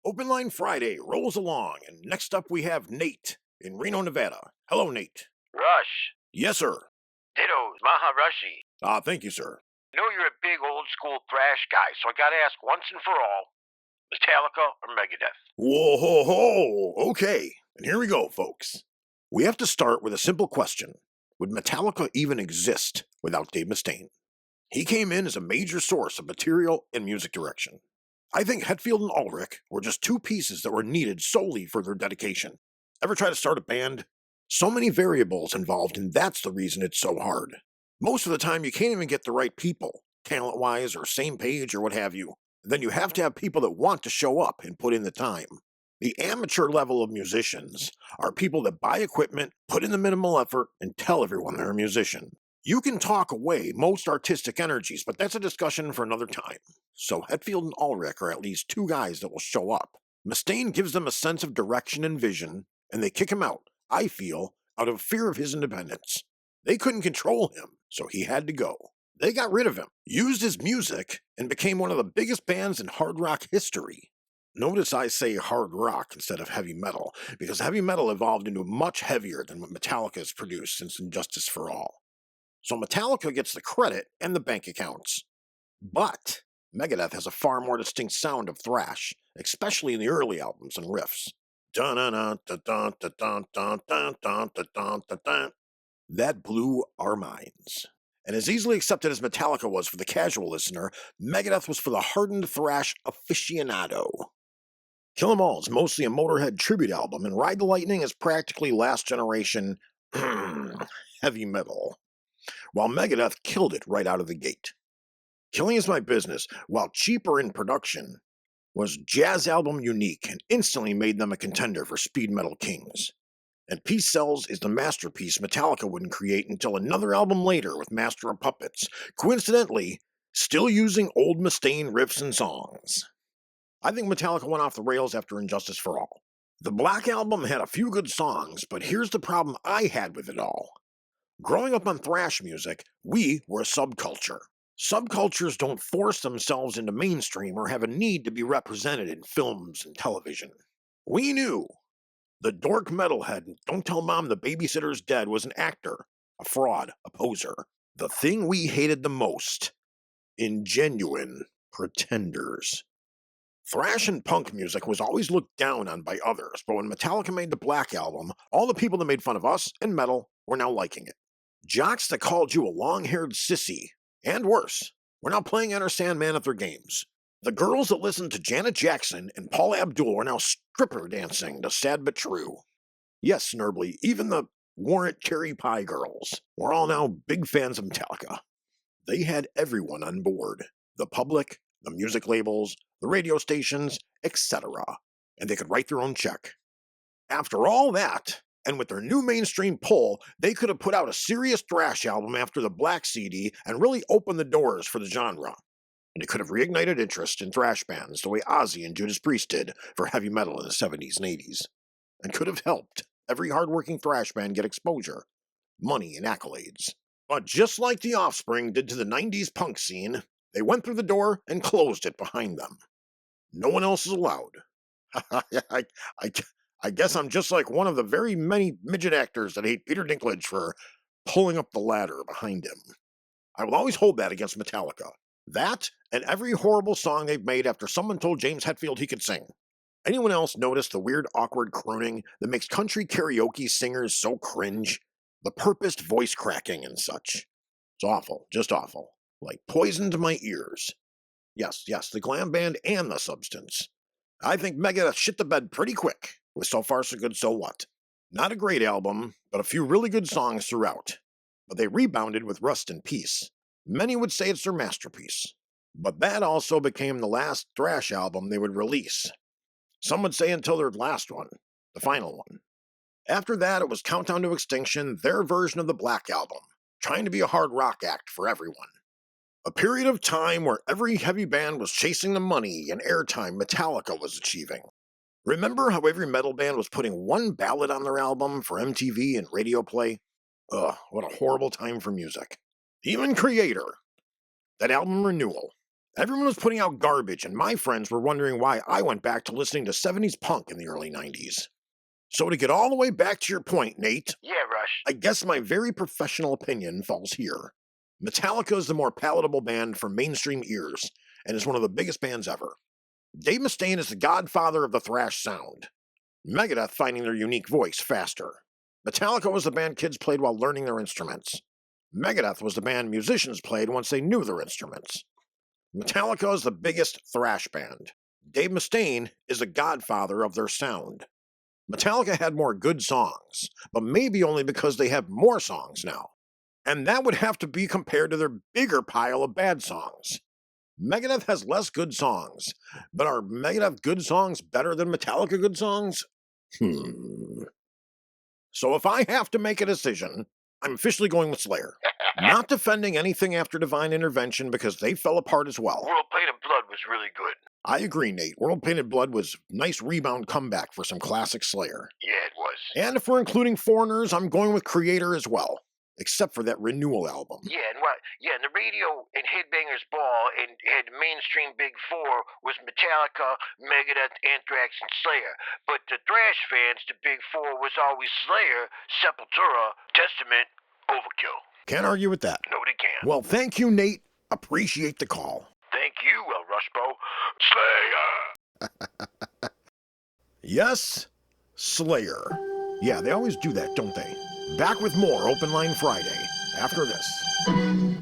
Open Line Friday rolls along, and next up we have Nate in Reno, Nevada. Hello, Nate. Rush. Yes, sir. Dittos. Maha Rushy. Thank you, sir. I know you're a big old school thrash guy, so I gotta ask once and for all, Metallica or Megadeth? Whoa, ho, ho. Okay, and here we go, folks. We have to start with a simple question. Would Metallica even exist without Dave Mustaine? He came in as a major source of material and music direction. I think Hetfield and Ulrich were just two pieces that were needed solely for their dedication. Ever try to start a band? So many variables involved, and that's the reason it's so hard. Most of the time, you can't even get the right people, talent-wise or same page or what have you. Then you have to have people that want to show up and put in the time. The amateur level of musicians are people that buy equipment, put in the minimal effort, and tell everyone they're a musician. You can talk away most artistic energies, but that's a discussion for another time. So Hetfield and Ulrich are at least two guys that will show up. Mustaine gives them a sense of direction and vision, and they kick him out, I feel, out of fear of his independence. They couldn't control him, so he had to go. They got rid of him, used his music, and became one of the biggest bands in hard rock history. Notice I say hard rock instead of heavy metal, because heavy metal evolved into much heavier than what Metallica has produced since Injustice for All. So Metallica gets the credit and the bank accounts. But Megadeth has a far more distinct sound of thrash, especially in the early albums and riffs. That blew our minds. And as easily accepted as Metallica was for the casual listener, Megadeth was for the hardened thrash aficionado. Kill 'Em All is mostly a Motorhead tribute album, and Ride the Lightning is practically last generation heavy metal, while Megadeth killed it right out of the gate. Killing Is My Business, while cheaper in production, was jazz album unique and instantly made them a contender for speed metal kings. And Peace Sells is the masterpiece Metallica wouldn't create until another album later with Master of Puppets, coincidentally, still using old Mustaine riffs and songs. I think Metallica went off the rails after Injustice for All. The Black Album had a few good songs, but here's the problem I had with it all. Growing up on thrash music, we were a subculture. Subcultures don't force themselves into mainstream or have a need to be represented in films and television. We knew the dork metalhead, Don't Tell Mom the Babysitter's Dead, was an actor, a fraud, a poser. The thing we hated the most, ingenuine pretenders. Thrash and punk music was always looked down on by others, but when Metallica made the Black Album, all the people that made fun of us and metal were now liking it. Jocks that called you a long-haired sissy, and worse, were now playing Enter Sandman at their games. The girls that listened to Janet Jackson and Paul Abdul were now stripper dancing to Sad But True. Yes, Snerbley, even the Warrant Cherry Pie girls were all now big fans of Metallica. They had everyone on board. The public, the music labels, the radio stations, etc. And they could write their own check. After all that, and with their new mainstream pull, they could have put out a serious thrash album after the Black CD and really opened the doors for the genre. And it could have reignited interest in thrash bands the way Ozzy and Judas Priest did for heavy metal in the 70s and 80s. And could have helped every hardworking thrash band get exposure, money, and accolades. But just like the Offspring did to the 90s punk scene, they went through the door and closed it behind them. No one else is allowed. I guess I'm just like one of the very many midget actors that hate Peter Dinklage for pulling up the ladder behind him. I will always hold that against Metallica. That and every horrible song they've made after someone told James Hetfield he could sing. Anyone else notice the weird, awkward crooning that makes country karaoke singers so cringe? The purposed voice cracking and such. It's awful, just awful. Like poison to my ears. Yes, the glam band and the substance. I think Megadeth shit the bed pretty quick with So Far So Good So What. Not a great album, but a few really good songs throughout. But they rebounded with Rust in Peace. Many would say it's their masterpiece. But that also became the last thrash album they would release. Some would say until their last one, the final one. After that, it was Countdown to Extinction, their version of the Black Album, trying to be a hard rock act for everyone. A period of time where every heavy band was chasing the money and airtime Metallica was achieving. Remember how every metal band was putting one ballad on their album for MTV and radio play? Ugh, what a horrible time for music. Even Creator, that album Renewal, Everyone was putting out garbage, and my friends were wondering why I went back to listening to 70s punk in the early 90s. So to get all the way back to your point, Nate, Yeah, Rush. I guess my very professional opinion falls here. Metallica is the more palatable band for mainstream ears, and is one of the biggest bands ever. Dave Mustaine is the godfather of the thrash sound. Megadeth finding their unique voice faster. Metallica was the band kids played while learning their instruments. Megadeth was the band musicians played once they knew their instruments. Metallica is the biggest thrash band. Dave Mustaine is the godfather of their sound. Metallica had more good songs, but maybe only because they have more songs now. And that would have to be compared to their bigger pile of bad songs. Megadeth has less good songs, but are Megadeth good songs better than Metallica good songs? So if I have to make a decision, I'm officially going with Slayer. Not defending anything after Divine Intervention because they fell apart as well. World Painted Blood was really good. I agree, Nate. World Painted Blood was a nice rebound comeback for some classic Slayer. Yeah, it was. And if we're including Foreigners, I'm going with Creator as well. Except for that Renewal album. Yeah, and the radio and Headbangers Ball and had mainstream Big Four was Metallica, Megadeth, Anthrax, and Slayer. But the thrash fans, the Big Four was always Slayer, Sepultura, Testament, Overkill. Can't argue with that. No, they can't. Well, thank you, Nate. Appreciate the call. Thank you, El Rushbo. Slayer! Yes, Slayer. Yeah, they always do that, don't they? Back with more Open Line Friday after this.